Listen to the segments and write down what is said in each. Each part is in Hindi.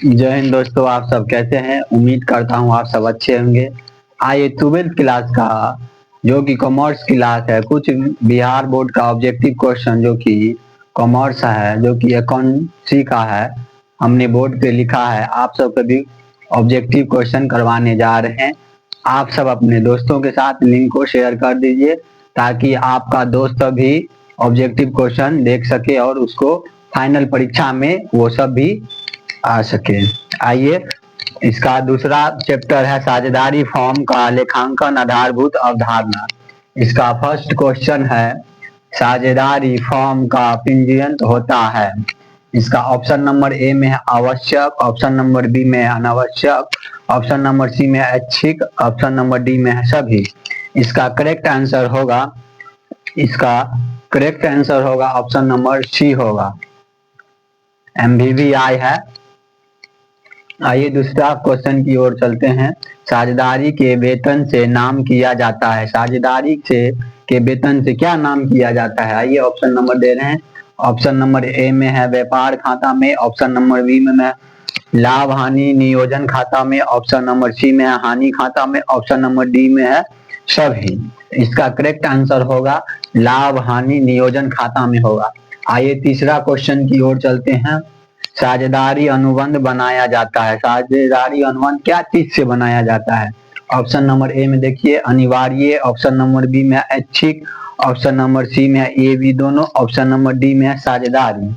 जय हिंद दोस्तों, आप सब कैसे हैं। उम्मीद करता हूं आप सब अच्छे होंगे। आइए 12th क्लास का जो कि कॉमर्स क्लास है, कुछ बिहार बोर्ड का ऑब्जेक्टिव क्वेश्चन जो कि कॉमर्स है, जो कि अकाउंटेंसी का है, हमने बोर्ड पे लिखा है। आप सब भी ऑब्जेक्टिव क्वेश्चन करवाने जा रहे हैं। आप सब अपने दोस्तों के साथ लिंक को शेयर कर दीजिए ताकि आपका दोस्त भी ऑब्जेक्टिव क्वेश्चन देख सके और उसको फाइनल परीक्षा में वो सब भी आ सके। आइए, इसका दूसरा चैप्टर है साझेदारी फॉर्म का लेखांकन आधारभूत अवधारणा। इसका फर्स्ट क्वेश्चन है साझेदारी फॉर्म का पंजीयन होता है। इसका ऑप्शन नंबर ए में है आवश्यक, ऑप्शन नंबर बी में है अनावश्यक, ऑप्शन नंबर सी में है ऐच्छिक, ऑप्शन नंबर डी में है सभी। इसका करेक्ट आंसर होगा ऑप्शन नंबर सी होगा, MVVI है। आइए दूसरा क्वेश्चन की ओर चलते हैं। साझेदारी के वेतन से नाम किया जाता है। साझेदारी से के वेतन से क्या नाम किया जाता है? आइए ऑप्शन नंबर दे रहे हैं। ऑप्शन नंबर ए में है व्यापार खाता में, ऑप्शन नंबर बी में लाभ हानि नियोजन खाता में, ऑप्शन नंबर सी में है हानि खाता में, ऑप्शन नंबर डी में है सभी। इसका करेक्ट आंसर होगा लाभ हानि नियोजन खाता में होगा। आइए तीसरा क्वेश्चन की ओर चलते हैं। साझेदारी अनुबंध बनाया जाता है। साझेदारी अनुबंध क्या चीज से बनाया जाता है? ऑप्शन नंबर ए में देखिए अनिवार्य, ऑप्शन नंबर बी में ऐच्छिक, ऑप्शन नंबर सी में ए बी दोनों, ऑप्शन नंबर डी में है साझेदारी।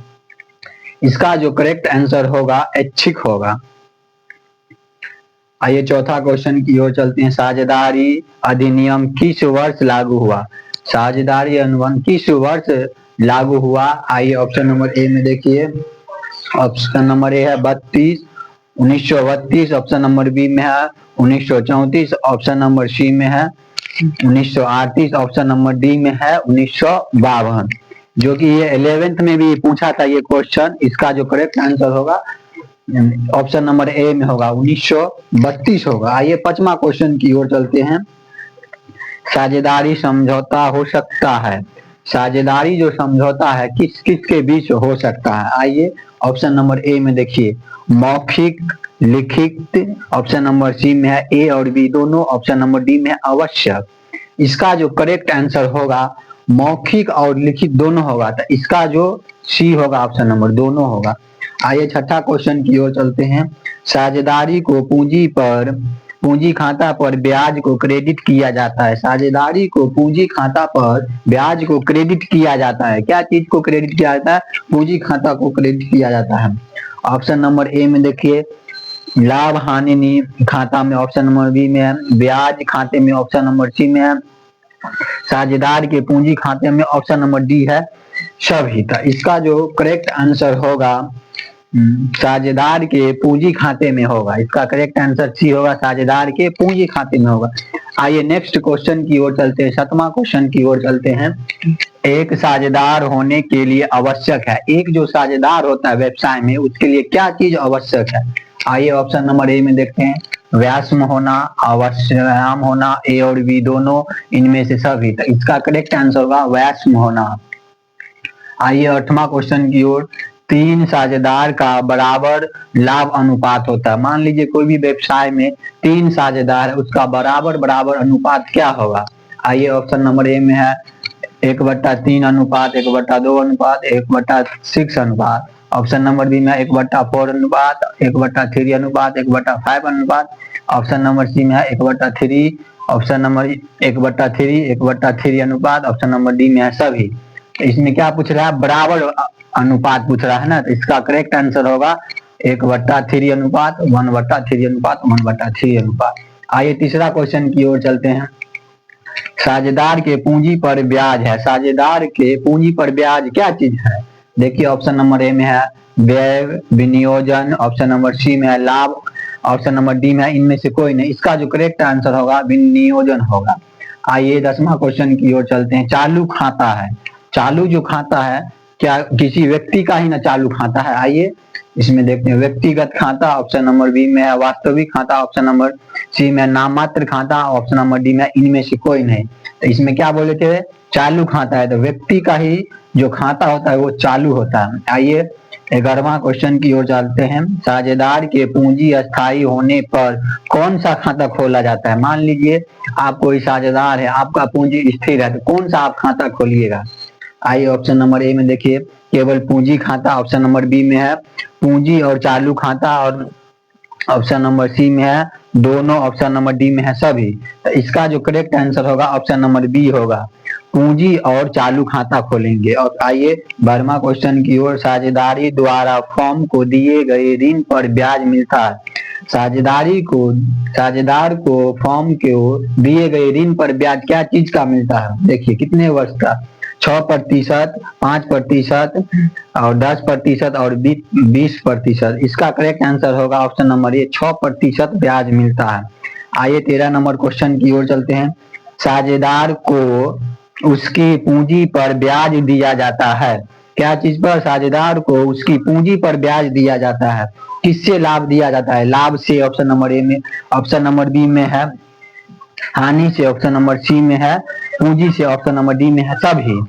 इसका जो करेक्ट आंसर होगा ऐच्छिक होगा। आइए चौथा क्वेश्चन की ओर चलते हैं। साझेदारी अधिनियम किस वर्ष लागू हुआ? साझेदारी अनुबंध किस वर्ष लागू हुआ? आइए ऑप्शन नंबर ए में देखिए, ऑप्शन नंबर ए है 1932, ऑप्शन नंबर बी में है 1934, ऑप्शन नंबर सी में है 1938, ऑप्शन नंबर डी में है 1952। जो कि ये 11th में भी पूछा था ये क्वेश्चन। इसका जो करेक्ट आंसर होगा ऑप्शन नंबर ए में होगा 1932 होगा। आइए पांचवा क्वेश्चन की ओर चलते हैं। साझेदारी समझौता हो सकता है। साझेदारी जो समझौता है किस किस के बीच हो सकता है? आइए ऑप्शन नंबर ए में देखिए मौखिक, लिखित, ऑप्शन नंबर सी में है ए और बी दोनों, ऑप्शन नंबर डी में है आवश्यक। इसका जो करेक्ट आंसर होगा मौखिक और लिखित दोनों होगा, तो इसका जो सी होगा ऑप्शन नंबर दोनों होगा। आइए छठा क्वेश्चन की ओर चलते हैं। साझेदारी को पूंजी खाता पर ब्याज को क्रेडिट किया जाता है। साझेदारी को पूंजी खाता पर ब्याज को क्रेडिट किया जाता है। क्या चीज को क्रेडिट किया जाता है? पूंजी खाता को क्रेडिट किया जाता है। ऑप्शन नंबर ए में देखिए लाभ हानि खाता में, ऑप्शन नंबर बी में है ब्याज खाते में, ऑप्शन नंबर सी में है साझेदार के पूंजी खाते में, ऑप्शन नंबर डी है सभी। तो इसका जो करेक्ट आंसर होगा साझेदार के पूंजी खाते में होगा। इसका करेक्ट आंसर सी होगा, साझेदार के पूंजी खाते में होगा। आइए नेक्स्ट क्वेश्चन की ओर चलते हैं, सातवां क्वेश्चन की ओर चलते हैं। एक साझेदार होने के लिए आवश्यक है। एक जो साझेदार होता है व्यवसाय में उसके लिए क्या चीज आवश्यक है? आइए ऑप्शन नंबर ए में देखते हैं व्यास्म होना, अवश्याम होना, ए और बी दोनों, इनमें से सभी। तो इसका करेक्ट आंसर होगा व्यास्म होना। आइए आठवां क्वेश्चन की ओर। 3 साझेदार का बराबर लाभ अनुपात होता है। मान लीजिए कोई भी व्यवसाय में 3 साझेदार है, उसका बराबर अनुपात क्या होगा? आइए ऑप्शन नंबर ए में है 1/3 अनुपात, 1/2 अनुपात, 1/6 अनुपात, ऑप्शन नंबर बी में 1/4 अनुपात, 1/3 अनुपात, 1/5 अनुपात, ऑप्शन नंबर सी में है 1/3, ऑप्शन नंबर 1/3, 1/3 अनुपात, ऑप्शन नंबर डी में है सभी। इसमें क्या पूछ रहा है? बराबर अनुपात पूछ रहा है ना, तो इसका करेक्ट आंसर होगा 1/3 अनुपात, 1/3 अनुपात, 1/3 अनुपात। आइए तीसरा क्वेश्चन की ओर चलते हैं। साझेदार के पूंजी पर ब्याज है। साझेदार के पूंजी पर ब्याज क्या चीज है? देखिए ऑप्शन नंबर ए में है व्यय विनियोजन, ऑप्शन नंबर सी में है लाभ, ऑप्शन नंबर डी में है इनमें से कोई नहीं। इसका जो करेक्ट आंसर होगा विनियोजन होगा। आइए 10वां क्वेश्चन की ओर चलते हैं। चालू खाता है। चालू जो खाता है क्या किसी व्यक्ति का ही ना चालू खाता है? आइए इसमें देखते हैं व्यक्तिगत खाता, ऑप्शन नंबर बी में है वास्तविक खाता, ऑप्शन नंबर सी में नाममात्र खाता, ऑप्शन नंबर डी में इनमें से कोई नहीं। तो इसमें क्या बोले थे? चालू खाता है, तो व्यक्ति का ही जो खाता होता है वो चालू होता है। आइए 11वां क्वेश्चन की ओर चलते हैं। साझेदार के पूंजी अस्थायी होने पर कौन सा खाता खोला जाता है? मान लीजिए आप कोई साझेदार है, आपका पूंजी स्थिर है, तो कौन सा आप खाता खोलिएगा? आइए ऑप्शन नंबर ए में देखिए, केवल पूंजी खाता। ऑप्शन नंबर बी में है पूंजी और चालू खाता, और ऑप्शन नंबर सी में है दोनों, ऑप्शन नंबर डी में है सभी। तो इसका जो करेक्ट आंसर होगा ऑप्शन नंबर बी होगा, पूंजी और चालू खाता खोलेंगे। और आइए 12वां क्वेश्चन की ओर। साझेदारी द्वारा फर्म को दिए गए ऋण पर ब्याज मिलता है। साझेदार को फर्म को दिए गए ऋण पर ब्याज क्या चीज का मिलता है? देखिए कितने वर्ष का, 6%, 5% और 10% और 20%। इसका करेक्ट आंसर होगा ऑप्शन नंबर ए, 6% ब्याज मिलता है। आइए 13 नंबर क्वेश्चन की ओर चलते हैं। साझेदार को उसकी पूंजी पर ब्याज दिया जाता है। क्या चीज पर? साझेदार को उसकी पूंजी पर ब्याज दिया जाता है। किससे लाभ दिया जाता है? लाभ से ऑप्शन नंबर ए में, ऑप्शन नंबर बी में है हानि से, ऑप्शन नंबर सी में है पूंजी से, ऑप्शन नंबर डी में है सभी।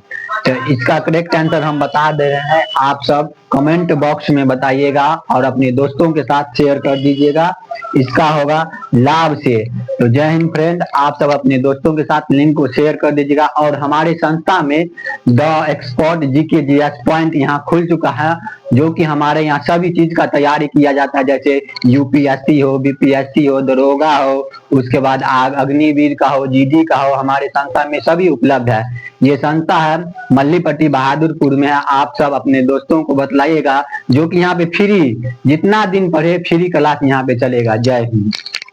तो इसका करेक्ट आंसर हम बता दे रहे हैं, आप सब कमेंट बॉक्स में बताइएगा और अपने दोस्तों के साथ शेयर कर दीजिएगा। इसका होगा लाभ से। तो जय हिंद फ्रेंड, आप सब अपने दोस्तों के साथ लिंक को शेयर कर दीजिएगा। और हमारे संस्था में the expert GK GS point यहाँ खुल चुका है, जो कि हमारे यहाँ सभी चीज का तैयारी किया जाता है, जैसे यूपीएससी हो, बीपीएससी हो, दरोगा हो, उसके बाद अग्निवीर का हो, जीडी का हो, हमारे संस्था में सभी उपलब्ध है। ये संस्था है मल्लीपट्टी बहादुरपुर में है। आप सब अपने दोस्तों को बतलाइएगा, जो कि यहाँ पे फ्री, जितना दिन पढ़े फ्री क्लास यहाँ पे चलेगा। जय हिंद।